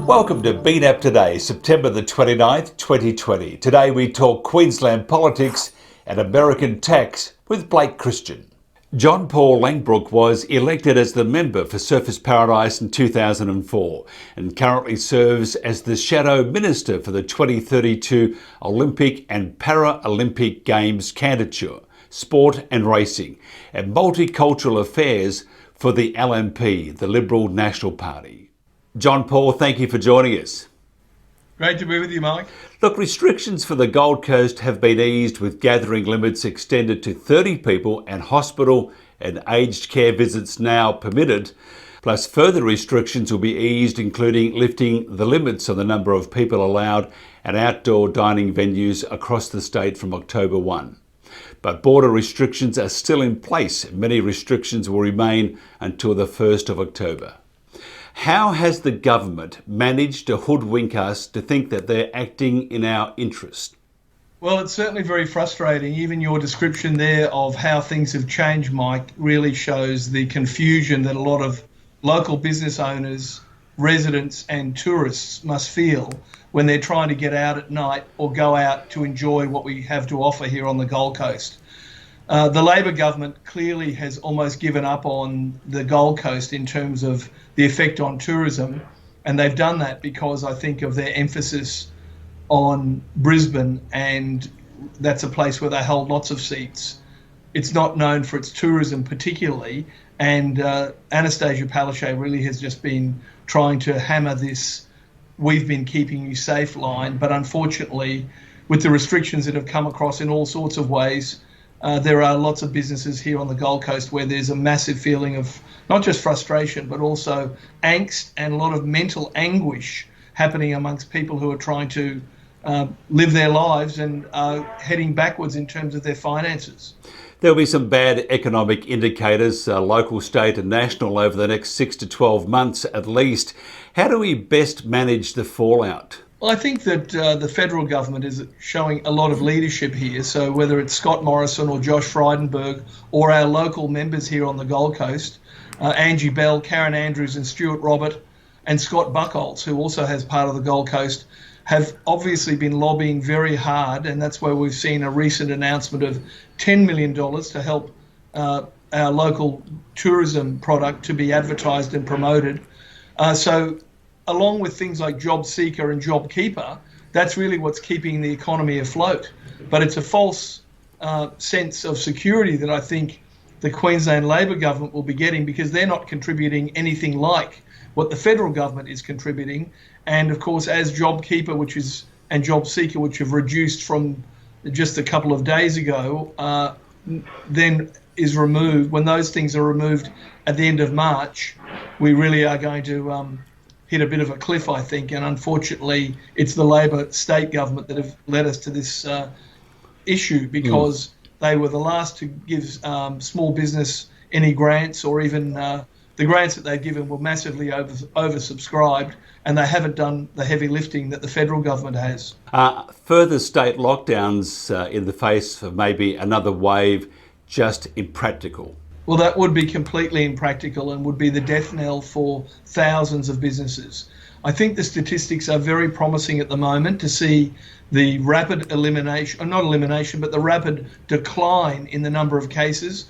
Welcome to Beat Up Today, September the 29th, 2020. Today we talk Queensland politics and American tax with Blake Christian. John-Paul Langbroek was elected as the member for Surfers Paradise in 2004 and currently serves as the Shadow Minister for the 2032 Olympic and Paralympic Games Candidature, Sport and Racing, and Multicultural Affairs for the LNP, the Liberal National Party. John-Paul, thank you for joining us. Great to be with you, Mike. Look, restrictions for the Gold Coast have been eased with gathering limits extended to 30 people and hospital and aged care visits now permitted. Plus further restrictions will be eased, including lifting the limits on the number of people allowed at outdoor dining venues across the state from October 1. But border restrictions are still in place. Many restrictions will remain until the 1st of October. How has the government managed to hoodwink us to think that they're acting in our interest? Well, it's certainly very frustrating. Even your description there of how things have changed, Mike, really shows the confusion that a lot of local business owners, residents and tourists must feel when they're trying to get out at night or go out to enjoy what we have to offer here on the Gold Coast. The Labor government clearly has almost given up on the Gold Coast in terms of the effect on tourism, and they've done that because I think of their emphasis on Brisbane, and that's a place where they hold lots of seats. It's not known for its tourism particularly, and Anastasia Palaszczuk really has just been trying to hammer this "we've been keeping you safe" line, but unfortunately with the restrictions that have come across in all sorts of ways, there are lots of businesses here on the Gold Coast where there's a massive feeling of not just frustration, but also angst and a lot of mental anguish happening amongst people who are trying to live their lives and are heading backwards in terms of their finances. There'll be some bad economic indicators, local, state and national, over the next 6 to 12 months at least. How do we best manage the fallout? Well, I think that the federal government is showing a lot of leadership here. So whether it's Scott Morrison or Josh Frydenberg or our local members here on the Gold Coast, Angie Bell, Karen Andrews and Stuart Robert and Scott Buchholz, who also has part of the Gold Coast, have obviously been lobbying very hard. And that's where we've seen a recent announcement of $10 million to help our local tourism product to be advertised and promoted. So along with things like Job Seeker and Job Keeper, that's really what's keeping the economy afloat. But it's a false sense of security that I think the Queensland Labor government will be getting, because they're not contributing anything like what the federal government is contributing. And of course, as Job Keeper, and Job Seeker, which have reduced from just a couple of days ago, then is removed, when those things are removed at the end of March, we really are going to hit a bit of a cliff, I think, and unfortunately it's the Labor state government that have led us to this issue, because they were the last to give small business any grants, or even the grants that they've given were massively oversubscribed, and they haven't done the heavy lifting that the federal government has. Further state lockdowns in the face of maybe another wave, just impractical. Well, that would be completely impractical and would be the death knell for thousands of businesses. I think the statistics are very promising at the moment to see the rapid the rapid decline in the number of cases.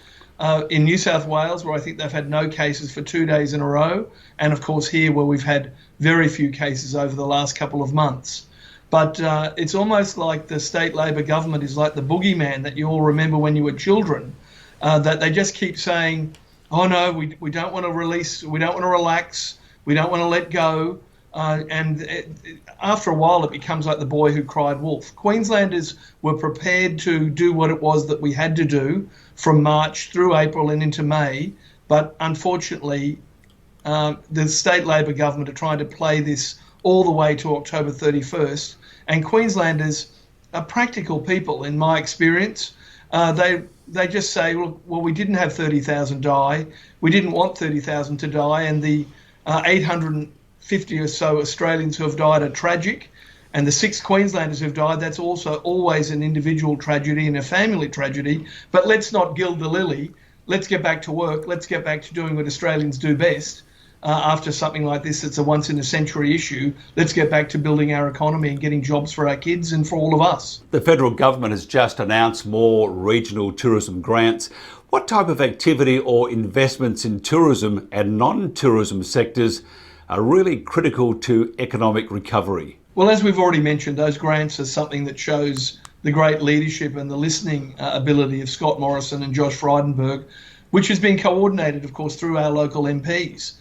In New South Wales, where I think they've had no cases for 2 days in a row, and of course here where we've had very few cases over the last couple of months. But it's almost like the state Labor government is like the boogeyman that you all remember when you were children. That they just keep saying, oh no, we don't want to release, we don't want to relax, we don't want to let go. After a while, it becomes like the boy who cried wolf. Queenslanders were prepared to do what it was that we had to do from March through April and into May. But unfortunately, the state Labor government are trying to play this all the way to October 31st. And Queenslanders are practical people, in my experience. They just say, well, we didn't have 30,000 die. We didn't want 30,000 to die. And the 850 or so Australians who have died are tragic. And the 6 Queenslanders who've died, that's also always an individual tragedy and a family tragedy. But let's not gild the lily. let's get back to work. Let's get back to doing what Australians do best. After something like this, it's a once in a century issue. Let's get back to building our economy and getting jobs for our kids and for all of us. The federal government has just announced more regional tourism grants. What type of activity or investments in tourism and non-tourism sectors are really critical to economic recovery? Well, as we've already mentioned, those grants are something that shows the great leadership and the listening ability of Scott Morrison and Josh Frydenberg, which has been coordinated, of course, through our local MPs.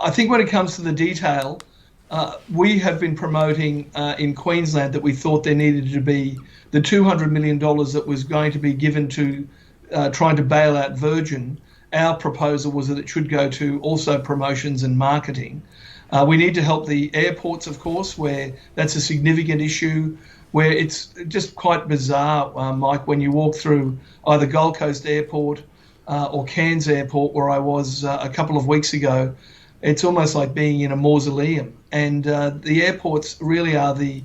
I think when it comes to the detail, we have been promoting in Queensland that we thought there needed to be the $200 million that was going to be given to trying to bail out Virgin. Our proposal was that it should go to also promotions and marketing. We need to help the airports, of course, where that's a significant issue, where it's just quite bizarre, Mike, when you walk through either Gold Coast Airport or Cairns Airport, where I was a couple of weeks ago. It's almost like being in a mausoleum. And the airports really are the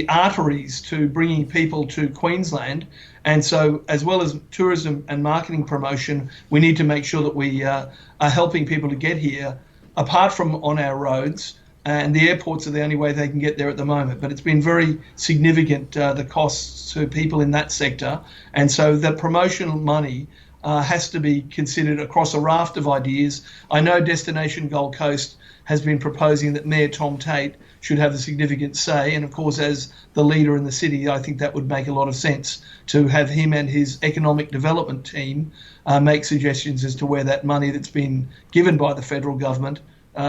arteries to bringing people to Queensland. And so, as well as tourism and marketing promotion, we need to make sure that we are helping people to get here, apart from on our roads. And the airports are the only way they can get there at the moment. But it's been very significant, the costs to people in that sector. And so the promotional money has to be considered across a raft of ideas. I know Destination Gold Coast has been proposing that Mayor Tom Tate should have a significant say. And of course, as the leader in the city, I think that would make a lot of sense to have him and his economic development team make suggestions as to where that money that's been given by the federal government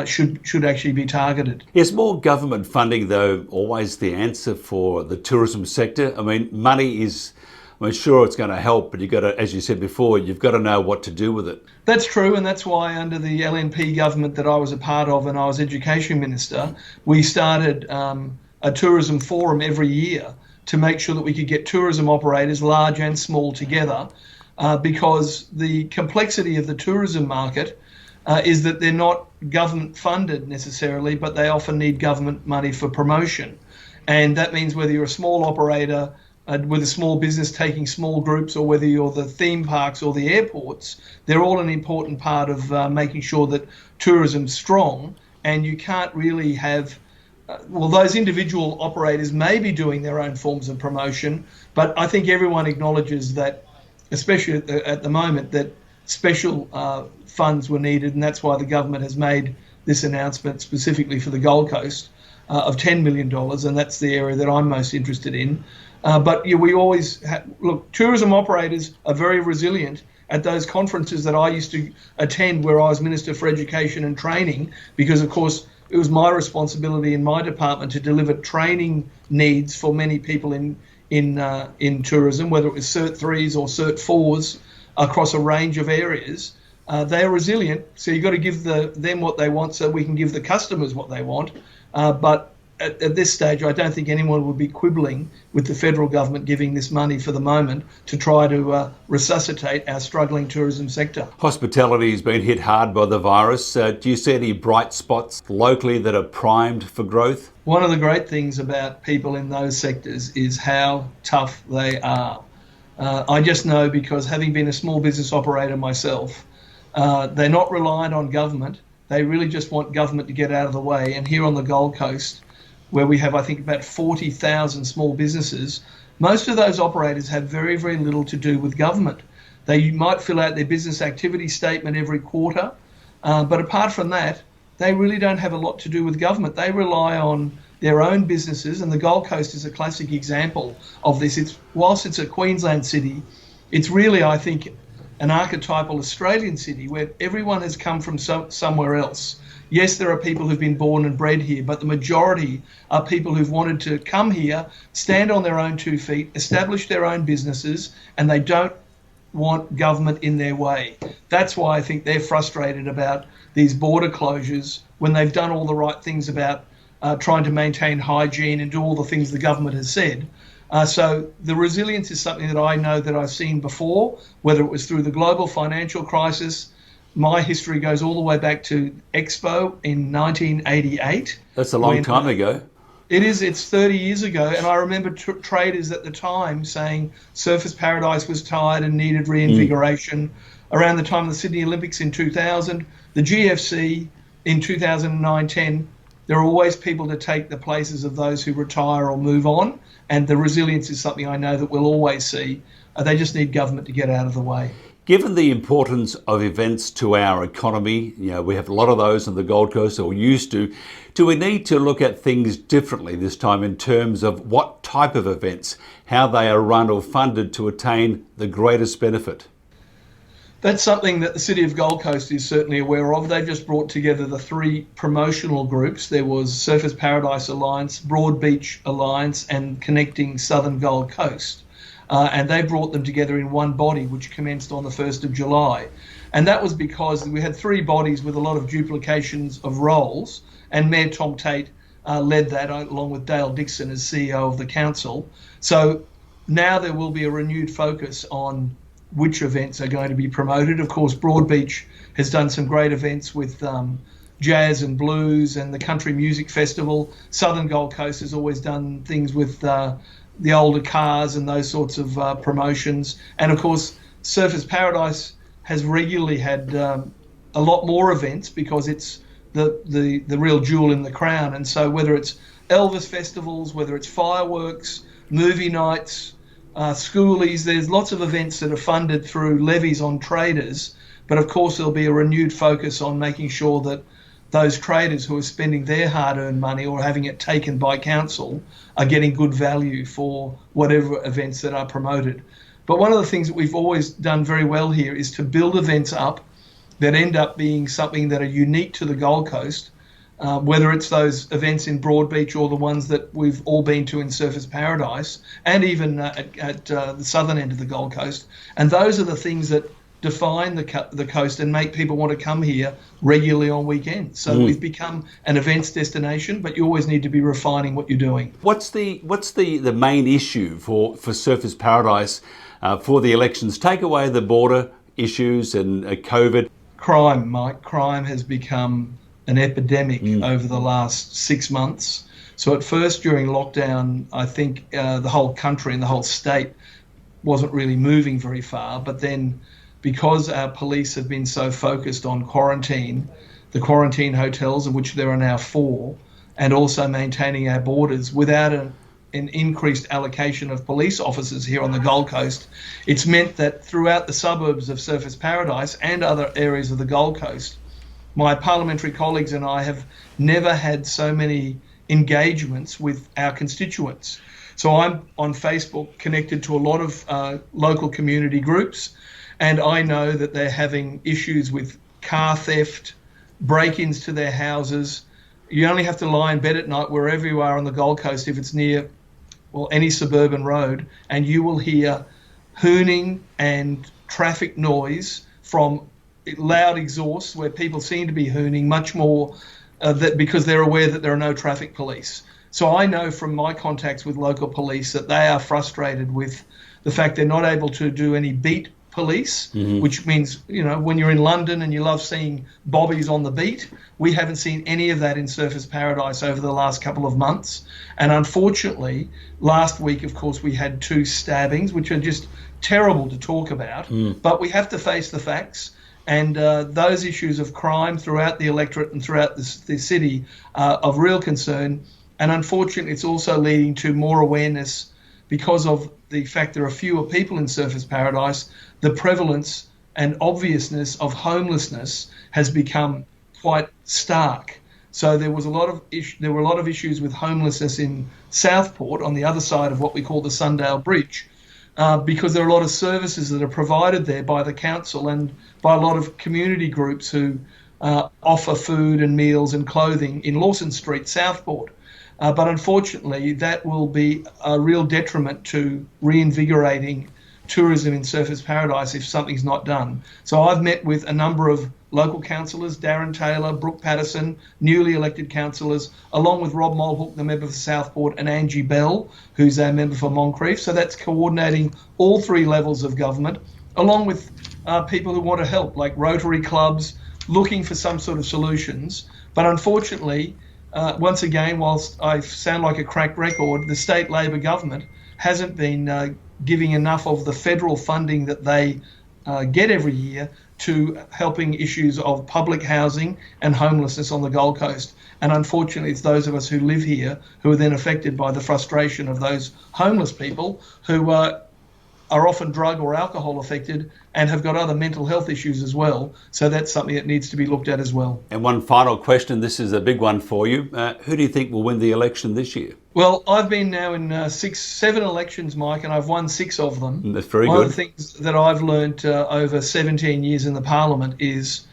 should actually be targeted. Is more government funding, though, always the answer for the tourism sector? I mean, money is, sure, it's going to help, but you've got to, as you said before, you've got to know what to do with it. That's true, and that's why under the LNP government that I was a part of and I was Education Minister, we started a tourism forum every year to make sure that we could get tourism operators, large and small, together, because the complexity of the tourism market is that they're not government funded necessarily, but they often need government money for promotion. And that means whether you're a small operator with a small business taking small groups, or whether you're the theme parks or the airports, they're all an important part of making sure that tourism's strong. And you can't really have, those individual operators may be doing their own forms of promotion, but I think everyone acknowledges that, especially at the moment, that special funds were needed, and that's why the government has made this announcement specifically for the Gold Coast of $10 million, and that's the area that I'm most interested in. But yeah, we always look, tourism operators are very resilient. At those conferences that I used to attend where I was Minister for Education and Training, because of course it was my responsibility in my department to deliver training needs for many people in tourism, whether it was Cert 3s or Cert 4s across a range of areas. They are resilient, so you've got to give them what they want so we can give the customers what they want. But at this stage, I don't think anyone would be quibbling with the federal government giving this money for the moment to try to resuscitate our struggling tourism sector. Hospitality has been hit hard by the virus. Do you see any bright spots locally that are primed for growth? One of the great things about people in those sectors is how tough they are. I just know, because having been a small business operator myself, they're not reliant on government. They really just want government to get out of the way. And here on the Gold Coast, where we have, I think, about 40,000 small businesses, most of those operators have very, very little to do with government. They might fill out their business activity statement every quarter, but apart from that, they really don't have a lot to do with government. They rely on their own businesses, and the Gold Coast is a classic example of this. Whilst it's a Queensland city, it's really, I think, an archetypal Australian city where everyone has come from somewhere else. Yes, there are people who've been born and bred here, but the majority are people who've wanted to come here, stand on their own 2 feet, establish their own businesses, and they don't want government in their way. That's why I think they're frustrated about these border closures when they've done all the right things about trying to maintain hygiene and do all the things the government has said. So the resilience is something that I know that I've seen before, whether it was through the global financial crisis. My history goes all the way back to Expo in 1988. That's a long time ago. It is. It's 30 years ago. And I remember traders at the time saying Surfers Paradise was tired and needed reinvigoration. around the time of the Sydney Olympics in 2000, the GFC in 2009-10, there are always people to take the places of those who retire or move on, and the resilience is something I know that we'll always see. They just need government to get out of the way. Given the importance of events to our economy, we have a lot of those on the Gold Coast, or used to, do we need to look at things differently this time in terms of what type of events, how they are run or funded to attain the greatest benefit? That's something that the City of Gold Coast is certainly aware of. They've just brought together the 3 promotional groups. There was Surfers Paradise Alliance, Broad Beach Alliance, and Connecting Southern Gold Coast. And they brought them together in one body, which commenced on the 1st of July. And that was because we had 3 bodies with a lot of duplications of roles, and Mayor Tom Tate led that, along with Dale Dixon as CEO of the council. So now there will be a renewed focus on which events are going to be promoted. Of course, Broadbeach has done some great events with jazz and blues and the Country Music Festival. Southern Gold Coast has always done things with the older cars and those sorts of promotions. And of course, Surfers Paradise has regularly had a lot more events because it's the real jewel in the crown. And so whether it's Elvis festivals, whether it's fireworks, movie nights, schoolies, there's lots of events that are funded through levies on traders. But of course, there'll be a renewed focus on making sure that those traders who are spending their hard-earned money or having it taken by council are getting good value for whatever events that are promoted. But one of the things that we've always done very well here is to build events up that end up being something that are unique to the Gold Coast, whether it's those events in Broadbeach or the ones that we've all been to in Surfers Paradise, and even at the southern end of the Gold Coast. And those are the things that define the coast and make people want to come here regularly on weekends. So we've become an events destination, but you always need to be refining what you're doing. What's the main issue for Surfers Paradise for the elections? Take away the border issues and COVID. Crime, Mike. Crime has become an epidemic over the last 6 months. So at first, during lockdown, I think the whole country and the whole state wasn't really moving very far. But then, because our police have been so focused on quarantine, the quarantine hotels, of which there are now 4, and also maintaining our borders without an increased allocation of police officers here on the Gold Coast, it's meant that throughout the suburbs of Surfers Paradise and other areas of the Gold Coast, my parliamentary colleagues and I have never had so many engagements with our constituents. So I'm on Facebook connected to a lot of local community groups, and I know that they're having issues with car theft, break-ins to their houses. You only have to lie in bed at night wherever you are on the Gold Coast, if it's near any suburban road, and you will hear hooning and traffic noise from loud exhausts where people seem to be hooning much more because they're aware that there are no traffic police. So I know from my contacts with local police that they are frustrated with the fact they're not able to do any beat police, which means, when you're in London and you love seeing bobbies on the beat, we haven't seen any of that in Surfers Paradise over the last couple of months. And unfortunately, last week, of course, we had 2 stabbings, which are just terrible to talk about, but we have to face the facts. And those issues of crime throughout the electorate and throughout the city are of real concern. And unfortunately, it's also leading to more awareness because of the fact there are fewer people in Surfers Paradise. The prevalence and obviousness of homelessness has become quite stark. So there were a lot of issues with homelessness in Southport on the other side of what we call the Sundale Bridge, because there are a lot of services that are provided there by the council and by a lot of community groups who offer food and meals and clothing in Lawson Street, Southport. But unfortunately, that will be a real detriment to reinvigorating tourism in Surfers Paradise if something's not done. So I've met with a number of local councillors, Darren Taylor, Brooke Patterson, newly elected councillors, along with Rob Mulhook, the member for Southport, and Angie Bell, who's our member for Moncrief. So that's coordinating all 3 levels of government, along with people who want to help, like Rotary clubs, looking for some sort of solutions. But unfortunately, once again, whilst I sound like a cracked record, the state Labor government hasn't been giving enough of the federal funding that they get every year to helping issues of public housing and homelessness on the Gold Coast. And unfortunately, it's those of us who live here who are then affected by the frustration of those homeless people who are often drug or alcohol affected and have got other mental health issues as well. So that's something that needs to be looked at as well. And one final question, this is a big one for you. Who do you think will win the election this year? Well, I've been now in 7 elections, Mike, and I've won 6 of them. That's very good. One of the things that I've learned over 17 years in the Parliament is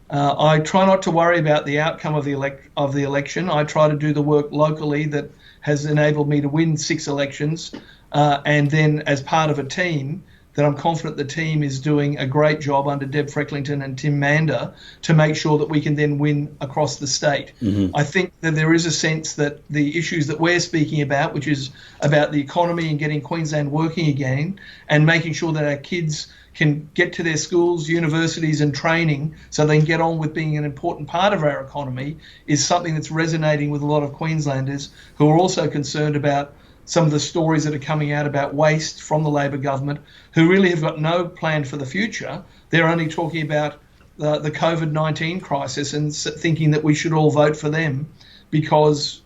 I try not to worry about the outcome of the election. I try to do the work locally that has enabled me to win 6 elections. And then as part of a team, that I'm confident the team is doing a great job under Deb Frecklington and Tim Mander to make sure that we can then win across the state. Mm-hmm. I think that there is a sense that the issues that we're speaking about, which is about the economy and getting Queensland working again and making sure that our kids can get to their schools, universities and training so they can get on with being an important part of our economy, is something that's resonating with a lot of Queenslanders who are also concerned about some of the stories that are coming out about waste from the Labor government, who really have got no plan for the future. They're only talking about the COVID-19 crisis and thinking that we should all vote for them because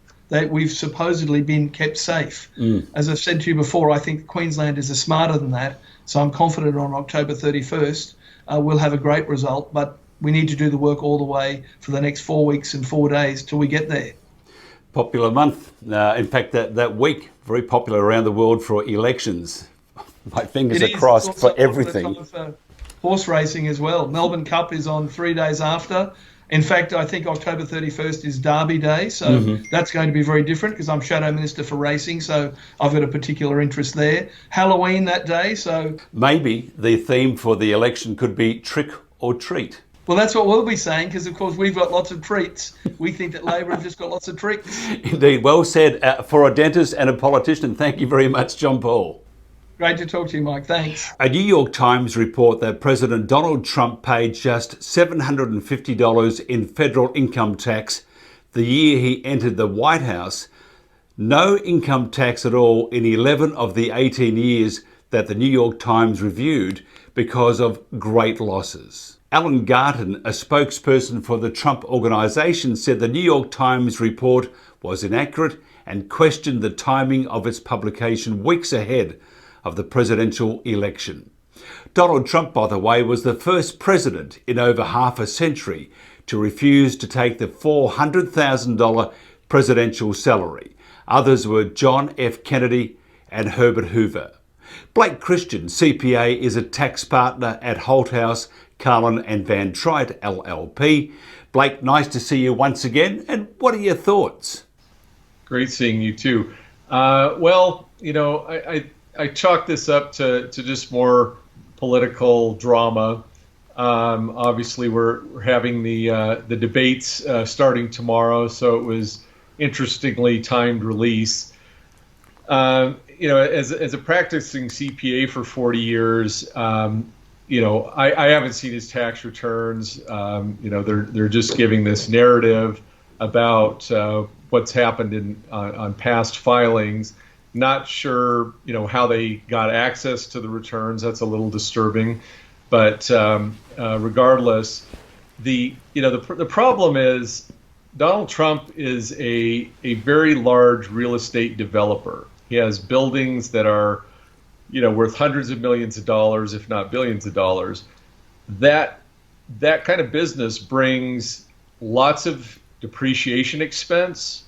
we've supposedly been kept safe. As I've said to you before, I think Queenslanders are smarter than that. So I'm confident on October 31st we'll have a great result, but we need to do the work all the way for the next 4 weeks and 4 days till we get there. Popular month. In fact, that week, very popular around the world for elections. My fingers are crossed for everything. For horse racing as well. Melbourne Cup is on 3 days after. In fact, I think October 31st is Derby Day, so that's going to be very different because I'm Shadow Minister for Racing, so I've got a particular interest there. Halloween that day, so... Maybe the theme for the election could be trick or treat. Well, that's what we'll be saying because, of course, we've got lots of treats. We think that Labor have just got lots of tricks. Indeed. Well said. For a dentist and a politician, thank you very much, John-Paul. Great to talk to you, Mike. Thanks. A New York Times report that President Donald Trump paid just $750 in federal income tax the year he entered the White House. No income tax at all in 11 of the 18 years that the New York Times reviewed because of great losses. Alan Garton, a spokesperson for the Trump Organization, said the New York Times report was inaccurate and questioned the timing of its publication weeks ahead of the presidential election. Donald Trump, by the way, was the first president in over half a century to refuse to take the $400,000 presidential salary. Others were John F. Kennedy and Herbert Hoover. Blake Christian, CPA, is a tax partner at Holthouse Carlin Van Trigt, LLP. Blake, nice to see you once again. And what are your thoughts? Great seeing you too. Well, you know, I chalk this up to just more political drama. Obviously, we're having the debates starting tomorrow, so it was interestingly timed release. You know, as a practicing CPA for 40 years, you know, I haven't seen his tax returns. You know, they're just giving this narrative about what's happened on past filings. Not sure, you know, how they got access to the returns. That's a little disturbing. But regardless, the problem is Donald Trump is a very large real estate developer. He has buildings that are, you know, worth hundreds of millions of dollars, if not billions of dollars. That kind of business brings lots of depreciation expense,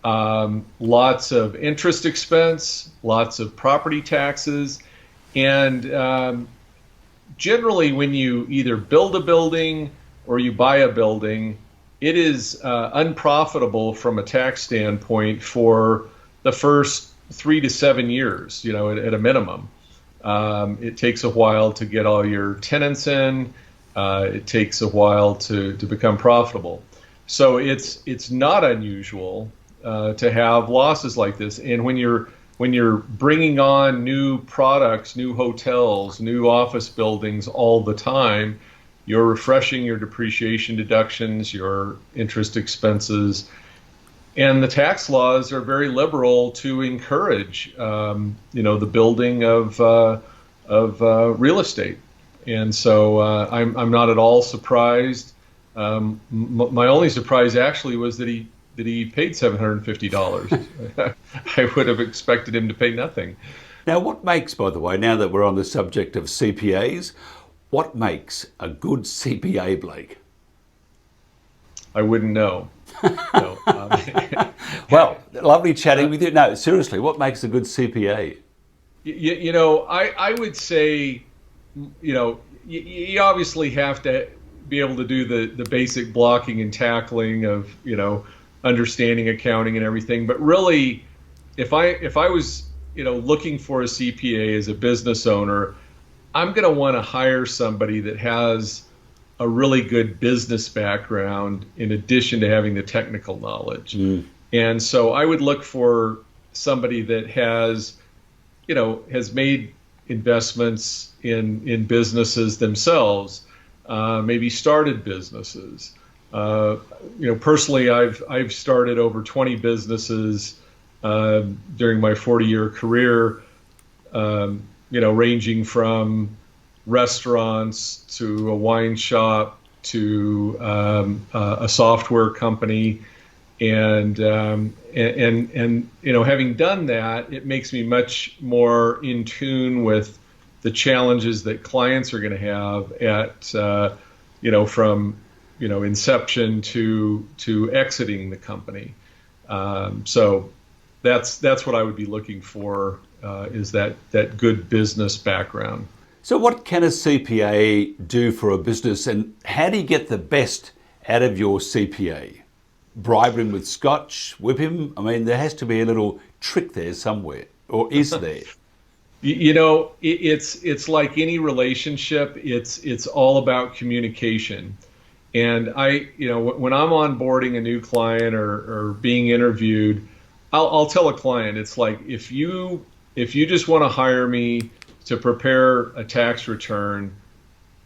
lots of interest expense, lots of property taxes, and generally when you either build a building or you buy a building, it is unprofitable from a tax standpoint for the first 3 to 7 years, you know, at a minimum. It takes a while to get all your tenants in. It takes a while to become profitable. So it's not unusual to have losses like this. And when you're bringing on new products, new hotels, new office buildings all the time, you're refreshing your depreciation deductions, your interest expenses. And the tax laws are very liberal to encourage, you know, the building of real estate. And so I'm not at all surprised. My only surprise actually was that he paid $750. I would have expected him to pay nothing. Now, what makes, by the way, now that we're on the subject of CPAs, what makes a good CPA, Blake? I wouldn't know. No. Well, lovely chatting with you. No, seriously, what makes a good CPA? I would say, you obviously have to be able to do the basic blocking and tackling of, understanding accounting and everything. But really, if I was, looking for a CPA as a business owner, I'm going to want to hire somebody that has a really good business background in addition to having the technical knowledge. And so I would look for somebody that has made investments in businesses themselves, maybe started businesses. Personally, I've started over 20 businesses during my 40-year career, ranging from restaurants to a wine shop to a software company. And having done that, it makes me much more in tune with the challenges that clients are going to have at, from, inception to exiting the company. So that's what I would be looking for, is that good business background. So what can a CPA do for a business, and how do you get the best out of your CPA? Bribe him with scotch, whip him? I mean, there has to be a little trick there somewhere, or is there? It's like any relationship. It's all about communication. And when I'm onboarding a new client or being interviewed, I'll tell a client, it's like, if you just want to hire me to prepare a tax return,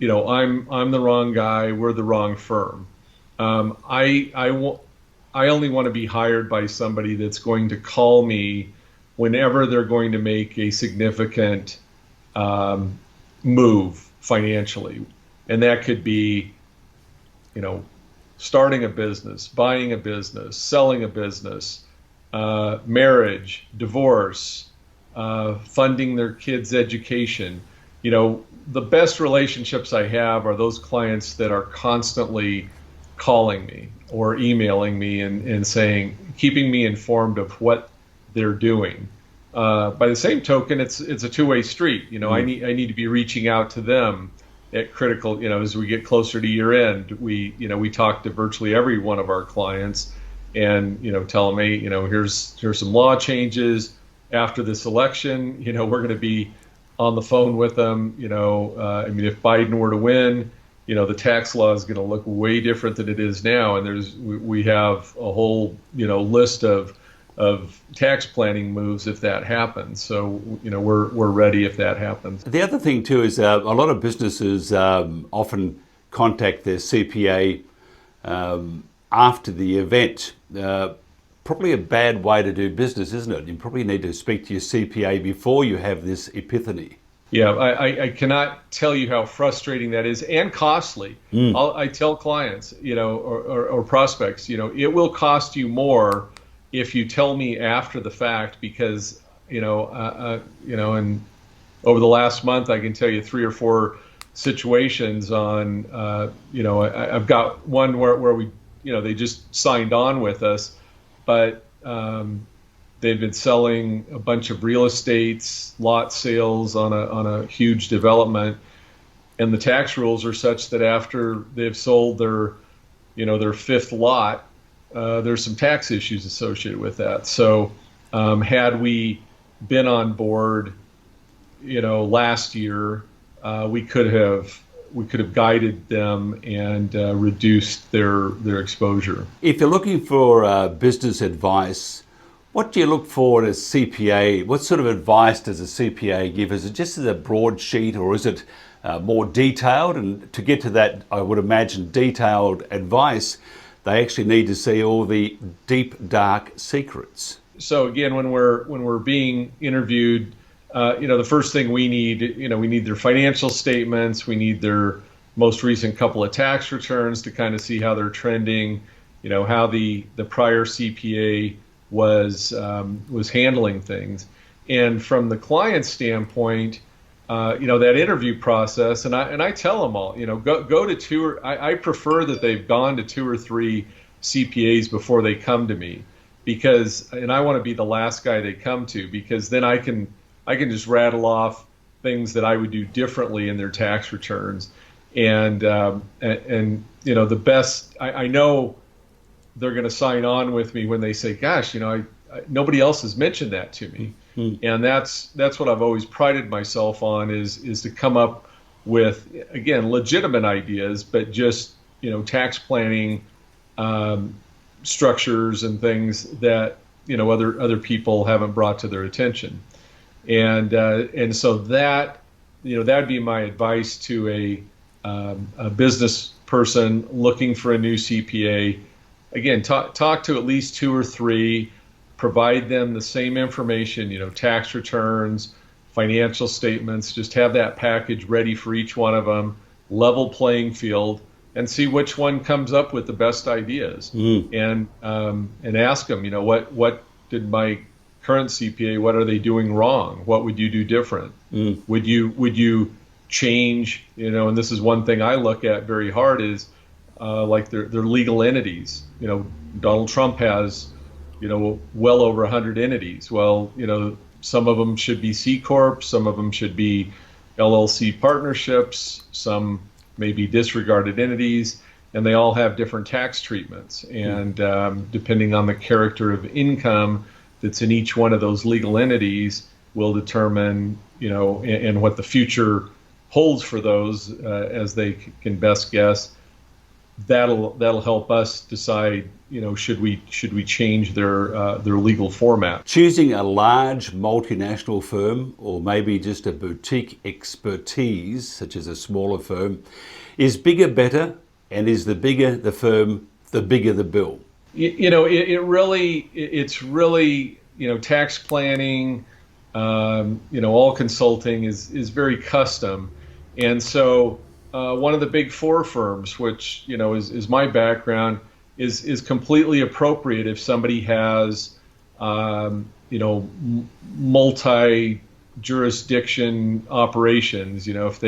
I'm the wrong guy. We're the wrong firm. I only want to be hired by somebody that's going to call me whenever they're going to make a significant move financially. And that could be, starting a business, buying a business, selling a business, marriage, divorce, funding their kids' education. The best relationships I have are those clients that are constantly calling me or emailing me and saying, keeping me informed of what they're doing. By the same token, it's a two-way street. I need to be reaching out to them at critical, as we get closer to year end. We talk to virtually every one of our clients and, tell them, hey, here's some law changes after this election. We're going to be on the phone with them. If Biden were to win, the tax law is going to look way different than it is now. And we have a whole, list of tax planning moves if that happens. So, we're ready if that happens. The other thing too is a lot of businesses often contact their CPA after the event. Probably a bad way to do business, isn't it? You probably need to speak to your CPA before you have this epiphany. Yeah, I cannot tell you how frustrating that is and costly. I tell clients, or prospects, it will cost you more if you tell me after the fact, because, and over the last month, I can tell you 3 or 4 situations on, I've got one where we, they just signed on with us, but they've been selling a bunch of real estates, lot sales on a huge development, and the tax rules are such that after they've sold their 5th lot, there's some tax issues associated with that. So had we been on board, last year, we could have guided them and reduced their exposure. If you're looking for business advice, what do you look for in a CPA? What sort of advice does a CPA give? Is it just as a broadsheet, or is it more detailed? And to get to that, I would imagine, detailed advice, they actually need to see all the deep, dark secrets. So again, when we're being interviewed, The first thing we need, we need their financial statements, we need their most recent couple of tax returns to kind of see how they're trending, how the prior CPA was handling things. And from the client standpoint, that interview process, and I tell them all, go to two. I prefer that they've gone to 2 or 3 CPAs before they come to me, and I want to be the last guy they come to, because then I can just rattle off things that I would do differently in their tax returns, and the best. I know they're going to sign on with me when they say, "Gosh, nobody else has mentioned that to me." And that's what I've always prided myself on, is to come up with, again, legitimate ideas, but just tax planning structures and things that other people haven't brought to their attention. And so that that'd be my advice to a business person looking for a new CPA. Again, talk to at least 2 or 3. Provide them the same information, tax returns, financial statements, just have that package ready for each one of them, level playing field, and see which one comes up with the best ideas. And ask them, what did my current CPA, what are they doing wrong? What would you do different? Would you change, and this is one thing I look at very hard, is like their legal entities. Donald Trump has well over 100 entities. Well, some of them should be C Corp, some of them should be LLC partnerships, some may be disregarded entities, and they all have different tax treatments. And depending on the character of income that's in each one of those legal entities will determine, and what the future holds for those as they can best guess. That'll help us decide, should we change their legal format. Choosing a large multinational firm, or maybe just a boutique expertise such as a smaller firm, is bigger better, and is the bigger the firm, the bigger the bill? It's really tax planning, all consulting is very custom, and so. One of the big 4 firms, which is my background, is completely appropriate if somebody has multi-jurisdiction operations. If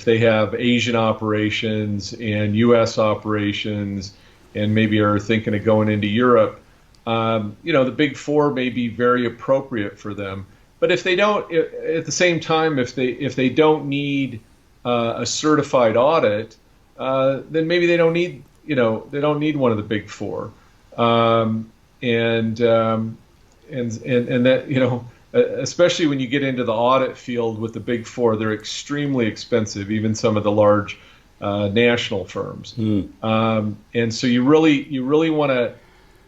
they have Asian operations and U.S. operations, and maybe are thinking of going into Europe, the big 4 may be very appropriate for them. But if they don't, at the same time, if they don't need a certified audit, then maybe they don't need one of the big 4, and that especially when you get into the audit field with the big 4, they're extremely expensive, even some of the large national firms. And so you really want to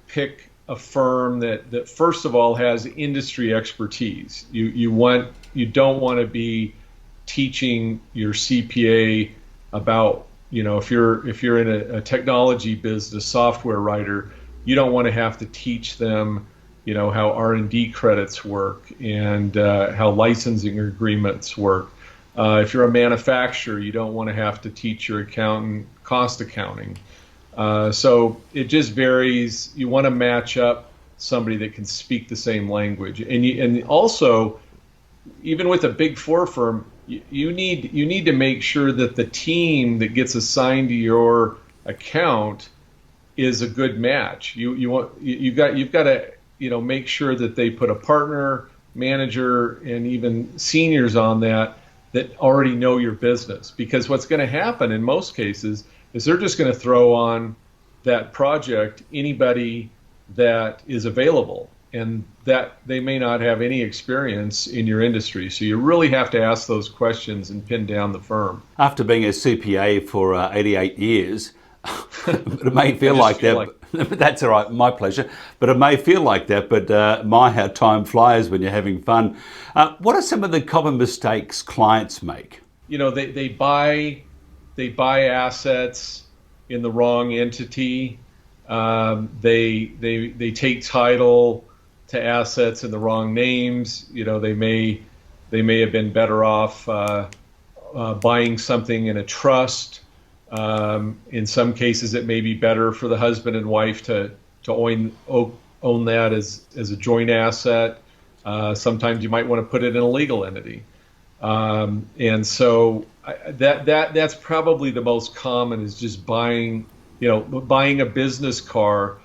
pick a firm that first of all has industry expertise. You don't want to be teaching your CPA about, if you're in a technology business, software writer, you don't want to have to teach them, how R&D credits work and how licensing agreements work. If you're a manufacturer, you don't want to have to teach your accountant cost accounting. So it just varies. You want to match up somebody that can speak the same language, and also, even with a big 4 firm, you need to make sure that the team that gets assigned to your account is a good match. You've got to make sure that they put a partner, manager, and even seniors on that already know your business, because what's going to happen in most cases is they're just going to throw on that project anybody that is available, and that they may not have any experience in your industry. So you really have to ask those questions and pin down the firm. After being a CPA for 88 years, it may feel like that. But that's all right, my pleasure. But it may feel like that, but my, how time flies when you're having fun. What are some of the common mistakes clients make? They buy assets in the wrong entity. They take title to assets in the wrong names. They may They may have been better off buying something in a trust. In some cases, it may be better for the husband and wife to own that as a joint asset. Sometimes you might want to put it in a legal entity. And so that's probably the most common, is just buying a business car.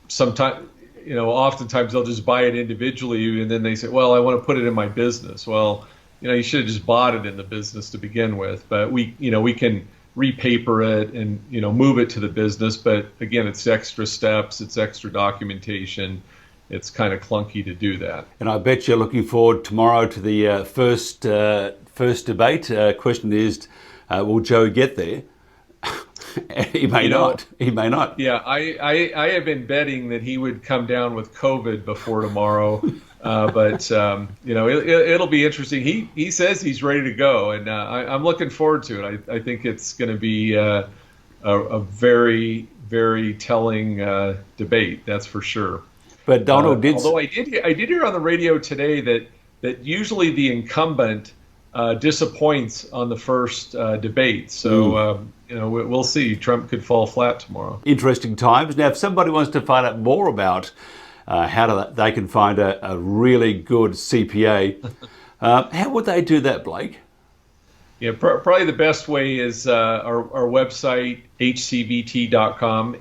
Sometimes, oftentimes they'll just buy it individually, and then they say, well, I want to put it in my business. Well, you should have just bought it in the business to begin with. But we can repaper it and, move it to the business. But again, it's extra steps, it's extra documentation. It's kind of clunky to do that. And I bet you're looking forward tomorrow to the first debate. Question is, will Joe get there? He may not. He may not. Yeah, I have been betting that he would come down with COVID before tomorrow, but it'll be interesting. He says he's ready to go, and I'm looking forward to it. I think it's going to be a very, very telling debate. That's for sure. But Donald did. Although I did hear on the radio today that usually the incumbent disappoints on the first debate. So we'll see. Trump could fall flat tomorrow. Interesting times. Now, if somebody wants to find out more about how they can find a really good CPA, how would they do that, Blake? Yeah, probably the best way is our website, hcvt.com,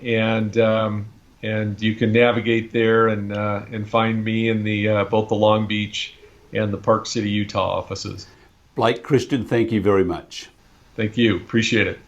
and you can navigate there and find me in both the Long Beach and the Park City, Utah offices. Blake, Christian, thank you very much. Thank you. Appreciate it.